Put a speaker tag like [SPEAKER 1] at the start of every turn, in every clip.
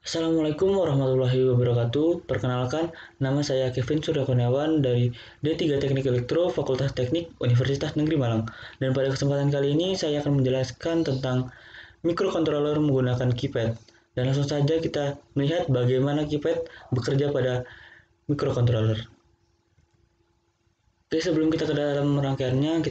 [SPEAKER 1] Assalamualaikum warahmatullahi wabarakatuh. Perkenalkan, nama saya Kevin Surya Kurniawan dari D3 Teknik Elektro Fakultas Teknik Universitas Negeri Malang. Dan pada kesempatan kali ini saya akan menjelaskan tentang microcontroller menggunakan keypad. Dan langsung saja kita melihat bagaimana keypad bekerja pada microcontroller. Oke, sebelum kita ke dalam rangkaiannya,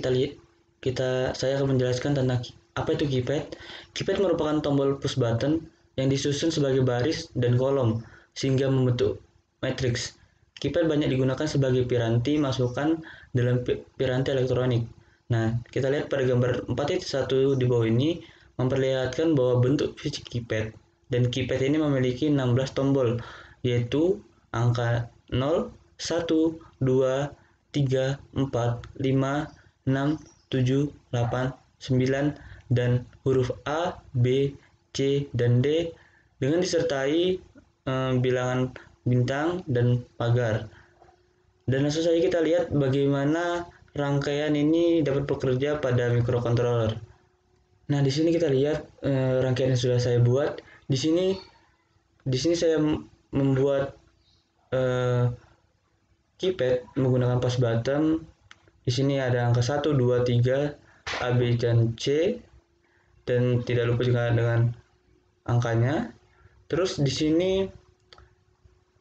[SPEAKER 1] saya akan menjelaskan tentang apa itu keypad. Keypad merupakan tombol push button yang disusun sebagai baris dan kolom sehingga membentuk matriks. Keypad banyak digunakan sebagai piranti masukan dalam piranti elektronik. Nah, kita lihat pada gambar 4.1 di bawah ini memperlihatkan bahwa bentuk fisik keypad, dan keypad ini memiliki 16 tombol, yaitu angka 0, 1, 2, 3, 4, 5, 6, 7, 8, 9, dan huruf A, B, C, dan D dengan disertai bilangan bintang dan pagar. Dan langsung saja kita lihat bagaimana rangkaian ini dapat bekerja pada microcontroller. Nah, di sini kita lihat rangkaian yang sudah saya buat. Di sini saya membuat keypad menggunakan push button. Di sini ada angka 1, 2, 3, A, B, dan C, dan tidak lupa juga dengan angkanya. Terus di sini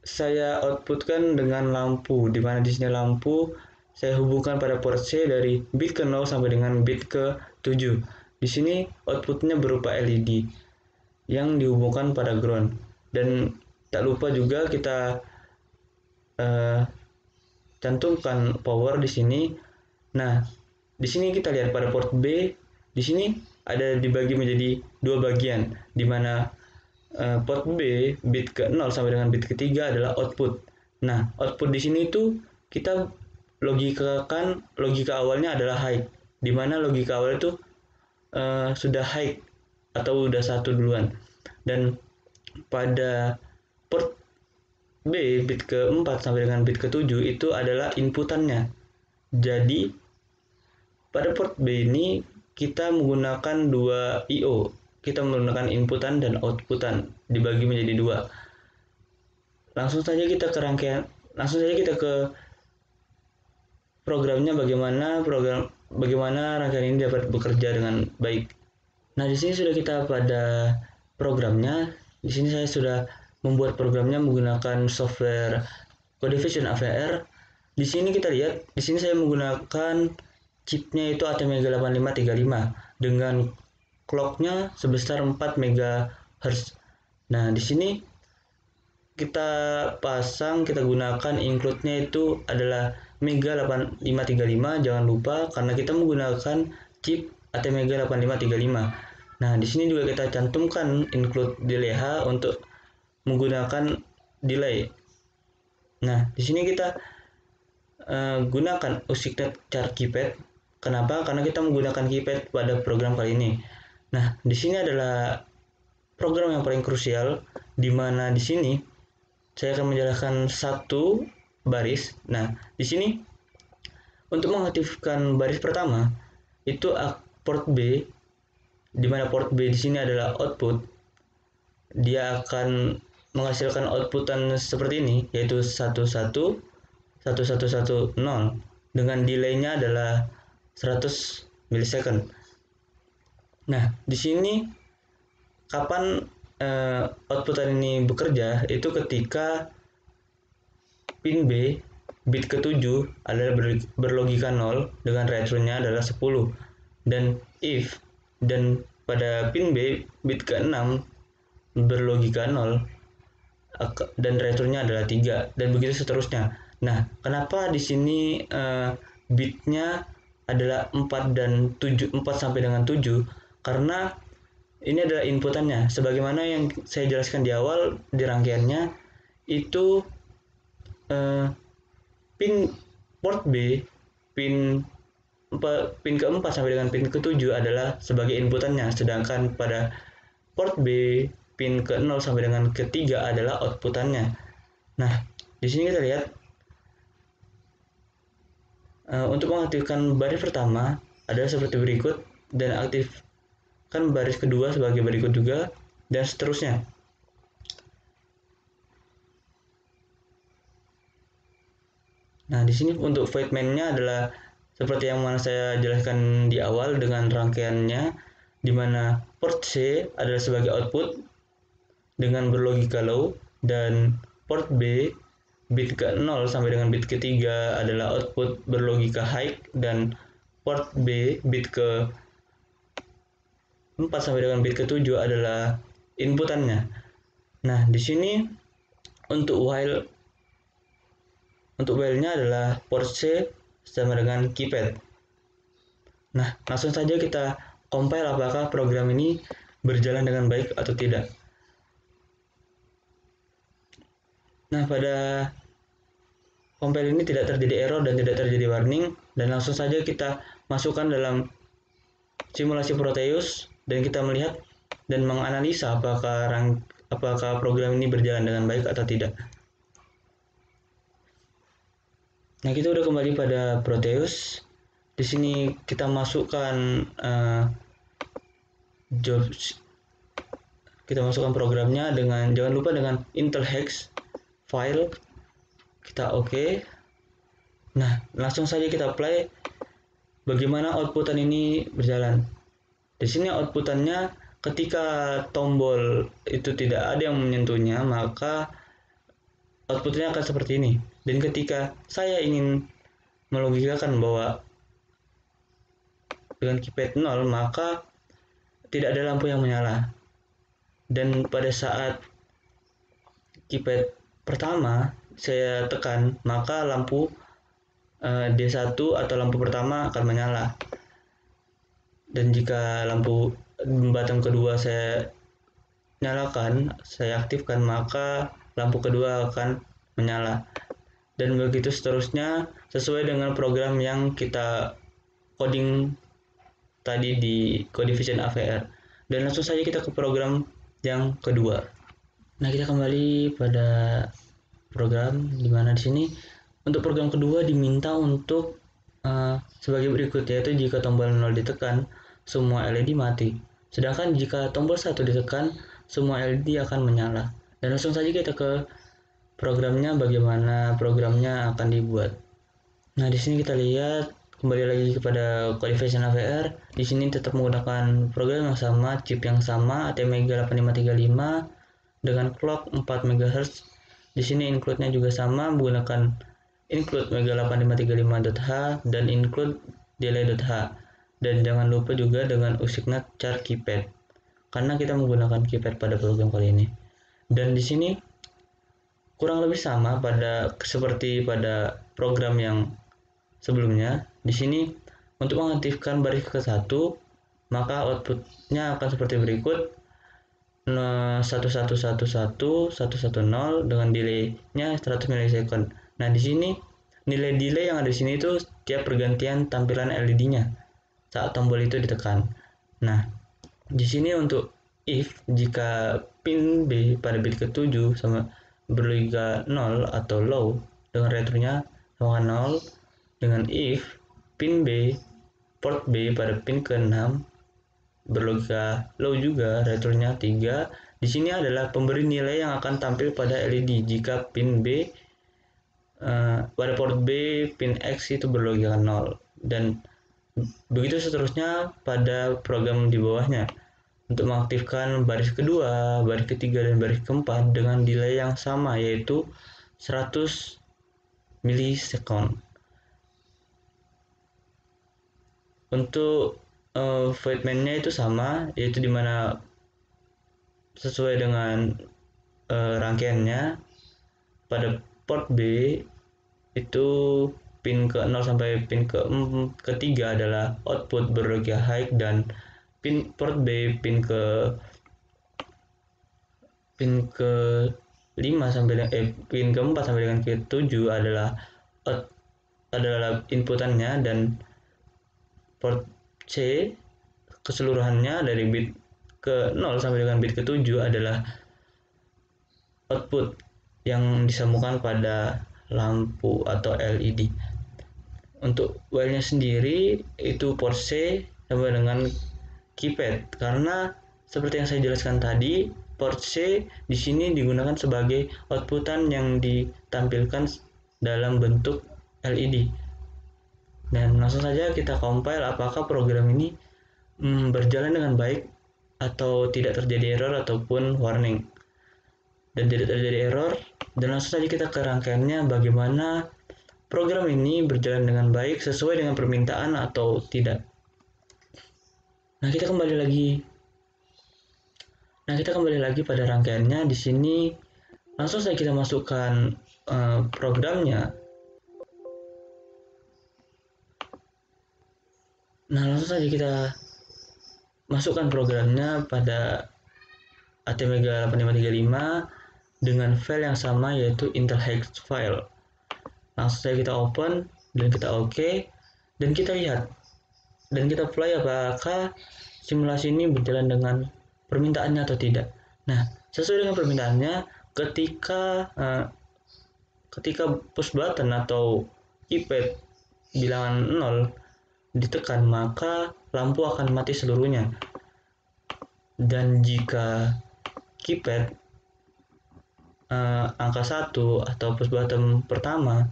[SPEAKER 1] saya outputkan dengan lampu, di mana di sini lampu saya hubungkan pada port C dari bit ke 0 sampai dengan bit ke 7. Di sini outputnya berupa LED yang dihubungkan pada ground. Dan tak lupa juga kita cantumkan power di sini. Nah, di sini kita lihat pada port B, di sini ada dibagi menjadi dua bagian, di mana port B bit ke 0 sampai dengan bit ketiga adalah output. Nah, output di sini itu kita logika awalnya adalah high, di mana logika awal itu sudah high atau udah satu duluan. Dan pada port B bit ke-4 sampai dengan bit ke-7 itu adalah inputannya. Jadi pada port B ini kita menggunakan dua I/O. Kita menggunakan inputan dan outputan dibagi menjadi dua. Langsung saja kita ke programnya, bagaimana rangkaian ini dapat bekerja dengan baik. Nah, di sini sudah kita pada programnya. Di sini saya sudah membuat programnya menggunakan software CodeVision AVR. Di sini kita lihat, di sini saya menggunakan chipnya itu ATmega 8535 dengan clocknya sebesar 4 MHz. Nah, di sini kita gunakan include-nya itu adalah Mega 8535, jangan lupa karena kita menggunakan chip ATmega 8535. Nah, di sini juga kita cantumkan include delay H untuk menggunakan delay. Nah, di sini kita gunakan Usignet char keypad. Kenapa? Karena kita menggunakan keypad pada program kali ini. Nah, di sini adalah program yang paling krusial, di mana di sini saya akan menjelaskan satu baris. Nah, di sini untuk mengaktifkan baris pertama itu port B, di mana port B di sini adalah output. Dia akan menghasilkan outputan seperti ini, yaitu 11 1110 dengan delaynya adalah 100 milisecond. Nah, di sini kapan outputan ini bekerja itu ketika pin B bit ke-7 adalah berlogika 0 dengan return-nya adalah 10, dan if dan pada pin B bit ke-6 berlogika 0 dan return-nya adalah 3, dan begitu seterusnya. Nah, kenapa di sini bitnya adalah 4 dan 7, 4 sampai dengan 7? Karena ini adalah inputannya. Sebagaimana yang saya jelaskan di awal di rangkaiannya, itu pin port B, pin ke-4 sampai dengan pin ke-7 adalah sebagai inputannya, sedangkan pada port B pin ke-0 sampai dengan ke-3 adalah outputannya. Nah, di sini kita lihat untuk mengaktifkan baris pertama adalah seperti berikut, dan aktifkan baris kedua sebagai berikut juga, dan seterusnya. Nah, di sini untuk void main-nya adalah seperti yang mana saya jelaskan di awal dengan rangkaiannya, di mana port C adalah sebagai output dengan berlogika low, dan port B bit ke 0 sampai dengan bit ketiga adalah output berlogika high, dan port B bit ke 4 sampai dengan bit ke-7 adalah inputannya. Nah, di sini untuk while-nya adalah port C sama dengan keypad. Nah, langsung saja kita compile apakah program ini berjalan dengan baik atau tidak. Nah, pada compile ini tidak terjadi error dan tidak terjadi warning, dan langsung saja kita masukkan dalam simulasi Proteus dan kita melihat dan menganalisa apakah program ini berjalan dengan baik atau tidak. Nah, kita udah kembali pada Proteus. Di sini kita masukkan jobs, kita masukkan programnya dengan, jangan lupa dengan Intel hex file, kita oke. Nah, langsung saja kita play bagaimana outputan ini berjalan. Di sini outputannya ketika tombol itu tidak ada yang menyentuhnya, maka outputnya akan seperti ini. Dan ketika saya ingin melogikakan bahwa dengan keypad 0, maka tidak ada lampu yang menyala. Dan pada saat keypad pertama saya tekan, maka lampu D1 atau lampu pertama akan menyala. Dan jika lampu batang kedua saya nyalakan, saya aktifkan, maka lampu kedua akan menyala. Dan begitu seterusnya sesuai dengan program yang kita coding tadi di Codivision AVR. Dan langsung saja kita ke program yang kedua. Nah, kita kembali pada program di mana di sini untuk program kedua diminta untuk sebagai berikut, yaitu jika tombol 0 ditekan, semua LED mati. Sedangkan jika tombol 1 ditekan, semua LED akan menyala. Dan langsung saja kita ke programnya, bagaimana programnya akan dibuat. Nah, di sini kita lihat kembali lagi kepada Codivision AVR. Di sini tetap menggunakan program yang sama, chip yang sama, ATmega 8535 dengan clock 4 MHz. Di sini include-nya juga sama, menggunakan include Mega 8535.h dan include delay.h. Dan jangan lupa juga dengan usiknat char keypad, karena kita menggunakan keypad pada program kali ini. Dan di sini kurang lebih sama seperti pada program yang sebelumnya. Di sini untuk mengaktifkan baris ke-1, maka outputnya akan seperti berikut: 1111 110 dengan delaynya 100 milisecond. Nah, di sini nilai delay yang ada di sini itu setiap pergantian tampilan LED-nya saat tombol itu ditekan. Nah, di sini untuk if jika pin B pada bit ke-7 sama berlogika 0 atau low dengan returnya sama 0, dengan if pin B port B pada pin ke-6 berlogika low juga, returnya 3. Di sini adalah pemberi nilai yang akan tampil pada LED jika pin B pada port B pin X itu berlogika 0, dan begitu seterusnya pada program di bawahnya untuk mengaktifkan baris kedua, baris ketiga, dan baris keempat dengan delay yang sama, yaitu 100 milisecond. Untuk void main-nya itu sama, yaitu dimana sesuai dengan rangkaiannya pada port B itu pin ke 0 sampai pin ketiga adalah output berlogika high, dan port B pin ke 5 sampai pin ke 4 sampai dengan ke 7 adalah inputannya, dan port C keseluruhannya dari bit ke 0 sampai dengan bit ke 7 adalah output yang disambungkan pada lampu atau LED. Untuk while-nya sendiri itu port C sama dengan keypad, karena seperti yang saya jelaskan tadi, port C di sini digunakan sebagai outputan yang ditampilkan dalam bentuk LED. Dan langsung saja kita compile apakah program ini berjalan dengan baik atau tidak terjadi error ataupun warning. Dan tidak terjadi error, dan langsung saja kita ke rangkaiannya bagaimana program ini berjalan dengan baik sesuai dengan permintaan atau tidak. Nah, kita kembali lagi pada rangkaiannya. Di sini langsung saja kita masukkan programnya. Nah, langsung saja kita masukkan programnya pada ATmega 8535 dengan file yang sama, yaitu Intel hex file. Langsung saja kita open dan kita OK, dan kita lihat dan kita play apakah simulasi ini berjalan dengan permintaannya atau tidak. Nah, sesuai dengan permintaannya, ketika push button atau keypad bilangan 0 ditekan, maka lampu akan mati seluruhnya. Dan jika keypad angka 1 atau push button pertama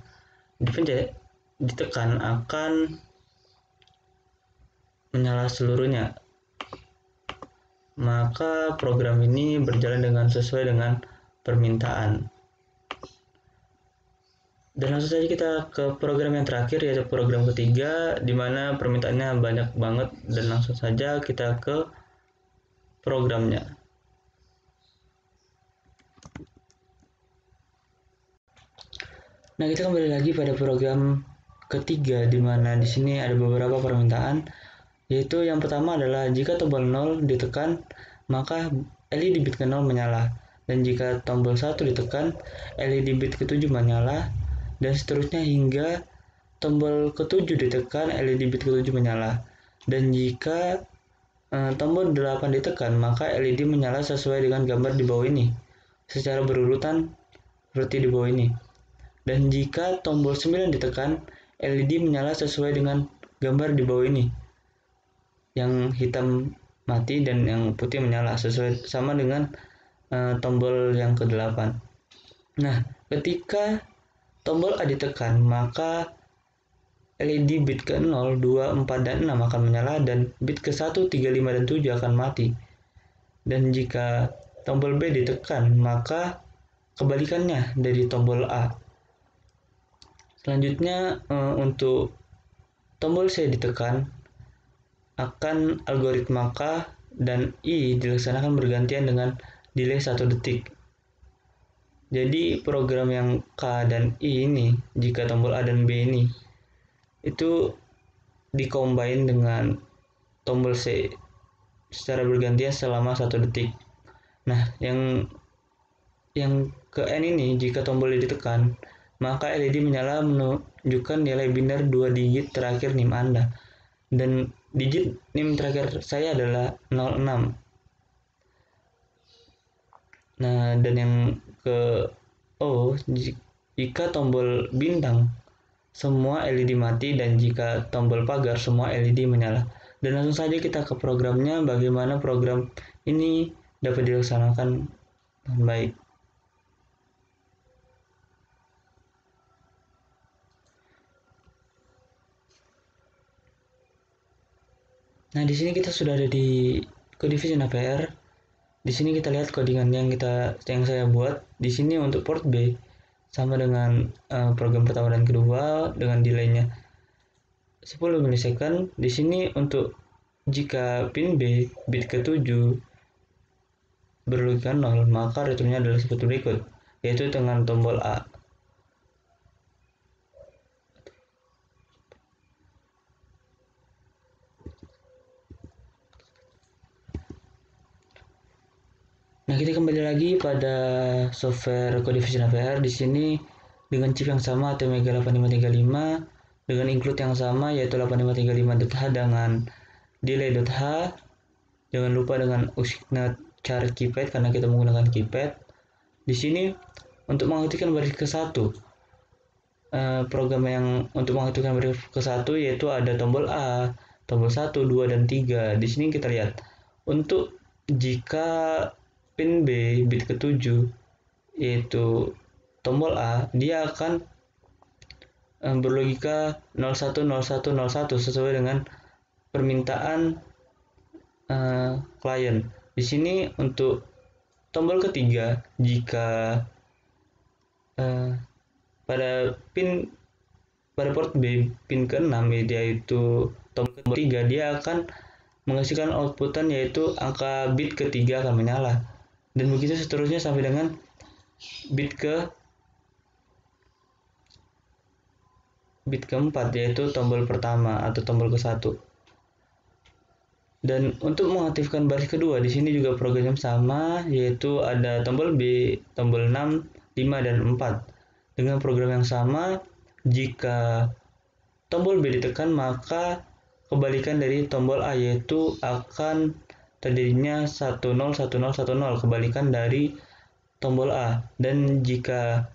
[SPEAKER 1] dipencet, ditekan, akan menyala seluruhnya. Maka program ini berjalan sesuai dengan permintaan. Dan langsung saja kita ke program yang terakhir, yaitu program ketiga, di mana permintaannya banyak banget, dan langsung saja kita ke programnya. Nah, kita kembali lagi pada program ketiga, di mana di sini ada beberapa permintaan, yaitu yang pertama adalah jika tombol 0 ditekan, maka LED bit ke-0 menyala, dan jika tombol 1 ditekan, LED bit ke-7 menyala, dan seterusnya hingga tombol ke-7 ditekan, LED bit ke-7 menyala. Dan jika tombol 8 ditekan, maka LED menyala sesuai dengan gambar di bawah ini, secara berurutan seperti di bawah ini. Dan jika tombol 9 ditekan, LED menyala sesuai dengan gambar di bawah ini, yang hitam mati dan yang putih menyala, sesuai sama dengan tombol yang ke-8. Nah, ketika tombol A ditekan, maka LED bit ke-0, 2, 4, dan 6 akan menyala, dan bit ke-1, 3, 5, dan 7 akan mati. Dan jika tombol B ditekan, maka kebalikannya dari tombol A. Selanjutnya, untuk tombol C ditekan, akan algoritma K dan I dilaksanakan bergantian dengan delay 1 detik. Jadi program yang K dan I ini, jika tombol A dan B ini, itu dikombin dengan tombol C secara bergantian selama 1 detik. Nah, yang ke N ini, jika tombol ditekan, maka LED menyala menunjukkan nilai binar 2 digit terakhir NIM Anda. Dan digit NIM terakhir saya adalah 06. Nah, dan yang ke O, jika tombol bintang, semua LED mati, dan jika tombol pagar, semua LED menyala. Dan langsung saja kita ke programnya, bagaimana program ini dapat dilaksanakan dengan baik. Nah, di sini kita sudah ada di CodeVision APR. Di sini kita lihat codingan yang saya buat. Di sini untuk port B sama dengan program pertama dan kedua dengan delaynya 10 milisecond. Di sini untuk jika pin B bit ke-7 berlogika 0, maka returnnya adalah seperti berikut, yaitu dengan tombol A. Nah, kita kembali lagi pada software CodeVision APR. Di sini dengan chip yang sama, ATmega 8535, dengan include yang sama, yaitu 8535.h dengan delay.h. Jangan lupa dengan usikna char keypad karena kita menggunakan keypad. Di sini untuk mengaktifkan baris ke-1, program yang untuk mengaktifkan baris ke-1 yaitu ada tombol A, tombol 1, 2, dan 3. Di sini kita lihat untuk jika pin B bit ke-7 yaitu tombol A, dia akan berlogika 010101 sesuai dengan permintaan klien. Di sini untuk tombol ketiga, jika pada port B pin ke-6 yaitu tombol 3, dia akan menghasilkan outputan yaitu angka bit ketiga akan menyala, dan begitu seterusnya sampai dengan bit keempat yaitu tombol pertama atau tombol ke-1. Dan untuk mengaktifkan baris kedua, di sini juga programnya sama, yaitu ada tombol B, tombol 6, 5, dan 4. Dengan program yang sama, jika tombol B ditekan, maka kebalikan dari tombol A, yaitu akan terjadinya 101010, kebalikan dari tombol A. Dan jika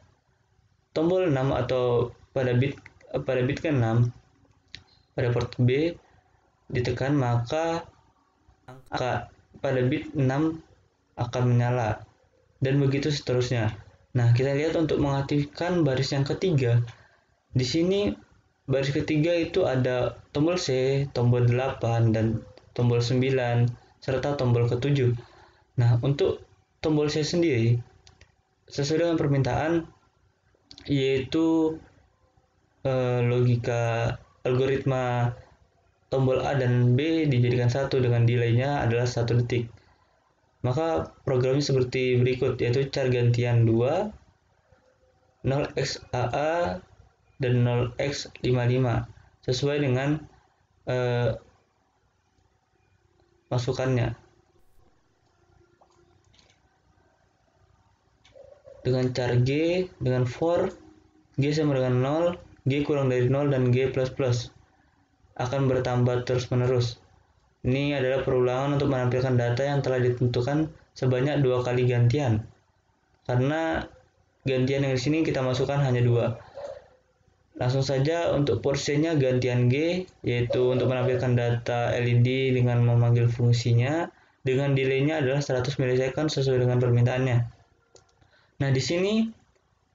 [SPEAKER 1] tombol 6 atau pada bit ke-6 pada port B ditekan, maka angka pada bit 6 akan menyala, dan begitu seterusnya. Nah, kita lihat untuk mengaktifkan baris yang ketiga. Di sini baris ketiga itu ada tombol C, tombol 8, dan tombol 9, serta tombol ke-7. Nah, untuk tombol C sendiri, sesuai dengan permintaan, yaitu logika algoritma tombol A dan B dijadikan satu dengan delaynya adalah 1 detik. Maka programnya seperti berikut, yaitu char gantian 2, 0xAA, dan 0x55 sesuai dengan masukannya. Dengan char G, dengan for G sama dengan 0, G kurang dari 0, dan G++ akan bertambah terus-menerus. Ini adalah perulangan untuk menampilkan data yang telah ditentukan sebanyak 2 kali gantian. Karena gantian yang di sini kita masukkan hanya 2. Langsung saja untuk port C-nya gantian G, yaitu untuk menampilkan data LED dengan memanggil fungsinya, dengan delay-nya adalah 100 milisekund sesuai dengan permintaannya. Nah, di sini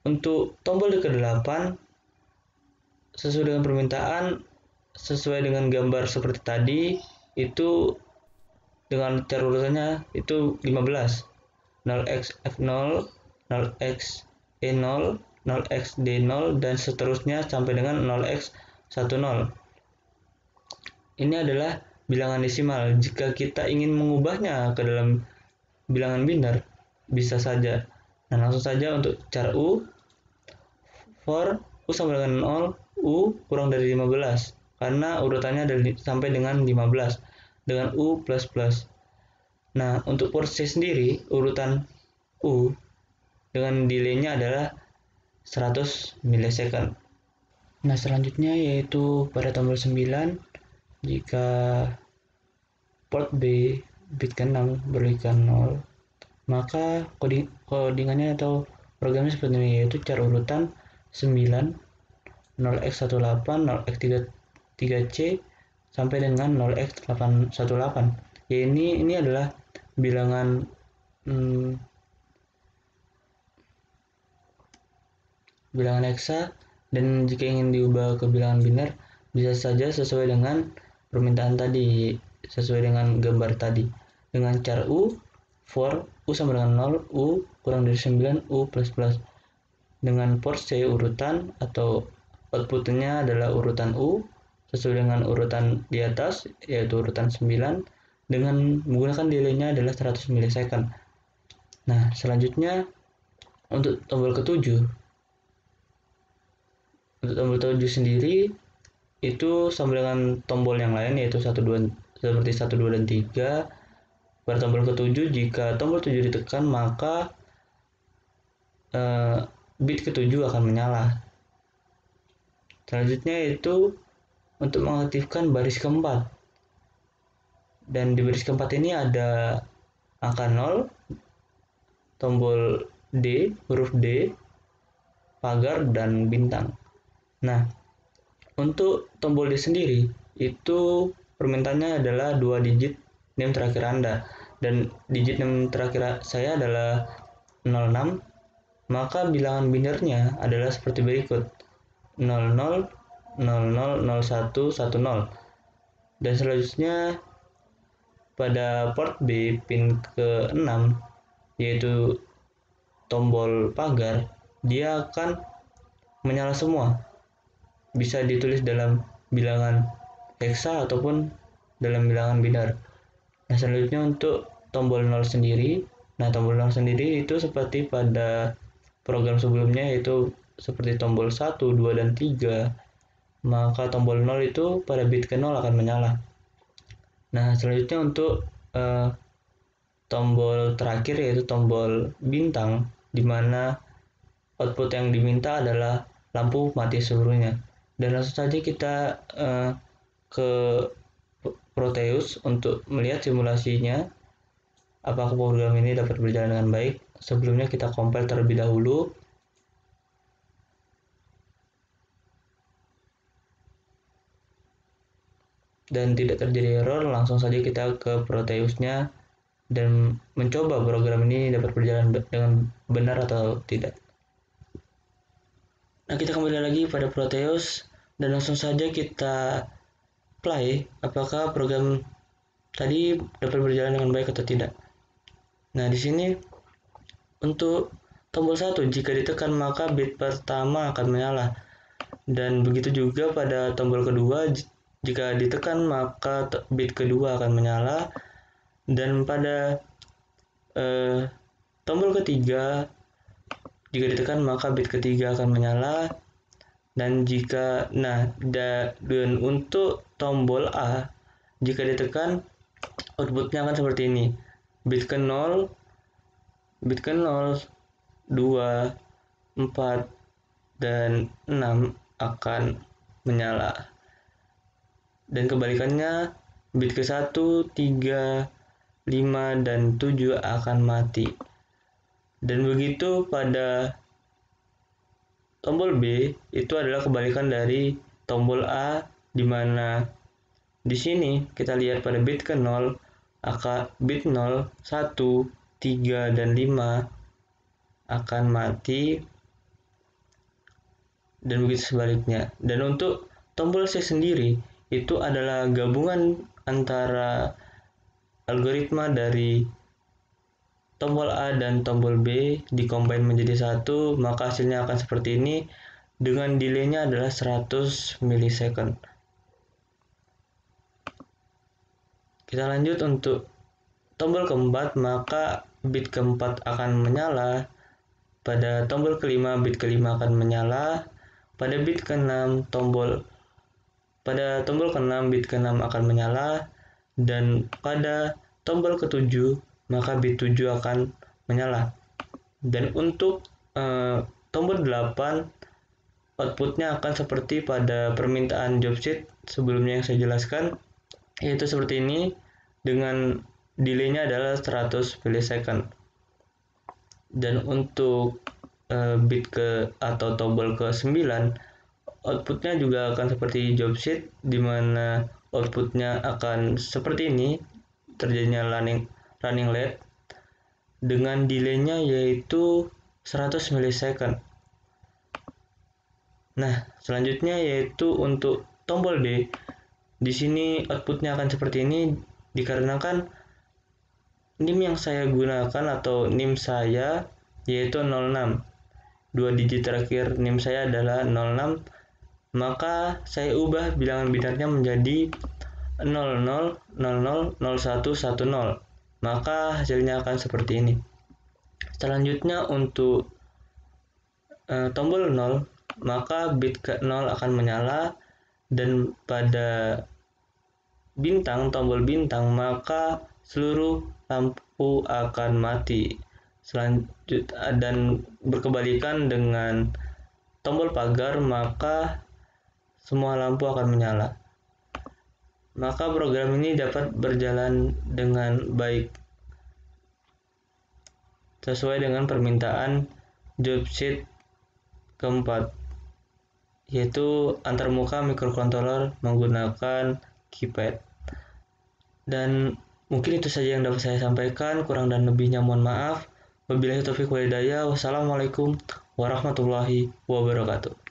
[SPEAKER 1] untuk tombol ke-8 sesuai dengan permintaan, sesuai dengan gambar seperti tadi, itu dengan cara urutannya itu 15, 0xf0, 0xe0, 0xd0, dan seterusnya sampai dengan 0x10. Ini adalah bilangan desimal. Jika kita ingin mengubahnya ke dalam bilangan biner, bisa saja. Nah, langsung saja untuk cara U, for U sama dengan 0, U kurang dari 15, karena urutannya sampai dengan 15 dengan U++. Nah, untuk port C sendiri, urutan U dengan delay-nya adalah 100 millisecond. Nah, selanjutnya yaitu pada tombol 9, jika port B bit ke-6 berikan 0, maka codingannya atau programnya seperti ini, yaitu cara urutan 9, 0x18, 0x33c, sampai dengan 0x818. Ya, ini adalah bilangan bilangan heksa, dan jika ingin diubah ke bilangan biner, bisa saja sesuai dengan permintaan tadi, sesuai dengan gambar tadi. Dengan cara U, for U sama dengan 0, U kurang dari 9, U++. Dengan port C urutan atau outputnya adalah urutan U sesuai dengan urutan di atas, yaitu urutan 9, dengan menggunakan delay-nya adalah 100 millisecond. Nah, selanjutnya untuk tombol ke-7. Untuk tombol 7 sendiri itu sama dengan tombol yang lain, yaitu 1, 2, seperti 1, 2, dan 3. Pada tombol ke-7, jika tombol 7 ditekan, maka bit ke-7 akan menyala. Selanjutnya yaitu untuk mengaktifkan baris keempat. Dan di baris keempat ini ada angka 0, tombol D, huruf D, pagar, dan bintang. Nah, untuk tombol D sendiri, itu permintaannya adalah 2 digit NIM terakhir Anda. Dan digit NIM terakhir saya adalah 06, maka bilangan binernya adalah seperti berikut, 00000110. Dan selanjutnya pada port B pin ke-6 yaitu tombol pagar, dia akan menyala semua. Bisa ditulis dalam bilangan heksa ataupun dalam bilangan binar. Nah, selanjutnya untuk tombol 0 sendiri. Nah, tombol 0 sendiri itu seperti pada program sebelumnya, yaitu seperti tombol 1, 2, dan 3. Maka tombol 0 itu pada bit ke 0 akan menyala. Nah, selanjutnya untuk tombol terakhir yaitu tombol bintang, di mana output yang diminta adalah lampu mati seluruhnya. Dan langsung saja kita ke Proteus untuk melihat simulasinya, apakah program ini dapat berjalan dengan baik. Sebelumnya kita compile terlebih dahulu. Dan tidak terjadi error, langsung saja kita ke Proteusnya dan mencoba program ini dapat berjalan dengan benar atau tidak. Nah, kita kembali lagi pada Proteus dan langsung saja kita play apakah program tadi dapat berjalan dengan baik atau tidak. Nah, di sini untuk tombol 1 jika ditekan maka bit pertama akan menyala. Dan begitu juga pada tombol kedua, jika ditekan maka bit kedua akan menyala. Dan pada tombol ketiga, jika ditekan maka bit ketiga akan menyala. Dan dan untuk tombol A, jika ditekan outputnya akan seperti ini. Bit ke 0, 2, 4, dan 6 akan menyala. Dan kebalikannya, bit ke 1, 3, 5, dan 7 akan mati. Dan begitu pada tombol B, itu adalah kebalikan dari tombol A, di mana di sini kita lihat pada bit ke 0, bit 0, 1, 3, dan 5 akan mati. Dan begitu sebaliknya. Dan untuk tombol C sendiri itu adalah gabungan antara algoritma dari tombol A dan tombol B dikombin menjadi satu, maka hasilnya akan seperti ini dengan delaynya adalah 100 milisecond. Kita lanjut untuk tombol keempat, maka bit keempat akan menyala. Pada tombol kelima, bit kelima akan menyala. Pada tombol ke-6 bit ke-6 akan menyala, dan pada tombol ke-7 maka bit 7 akan menyala. Dan untuk tombol 8 outputnya akan seperti pada permintaan job sheet sebelumnya yang saya jelaskan, yaitu seperti ini dengan delaynya adalah 100 milisecond. Dan untuk bit atau tombol ke-9 outputnya juga akan seperti job sheet, di mana outputnya akan seperti ini, terjadinya running late dengan delaynya yaitu 100 milisecond. Nah, selanjutnya yaitu untuk tombol D. Di sini outputnya akan seperti ini dikarenakan NIM yang saya gunakan atau NIM saya yaitu 06. Dua digit terakhir NIM saya adalah 06, maka saya ubah bilangan binarnya menjadi 00000110, maka hasilnya akan seperti ini. Selanjutnya untuk tombol 0, maka bit ke 0 akan menyala, dan pada tombol bintang, maka seluruh lampu akan mati. Dan berkebalikan dengan tombol pagar, maka semua lampu akan menyala. Maka program ini dapat berjalan dengan baik sesuai dengan permintaan job sheet keempat, yaitu antarmuka microcontroller menggunakan keypad. Dan mungkin itu saja yang dapat saya sampaikan, kurang dan lebihnya mohon maaf. Wabillahi taufiq wal hidayah. Wassalamualaikum warahmatullahi wabarakatuh.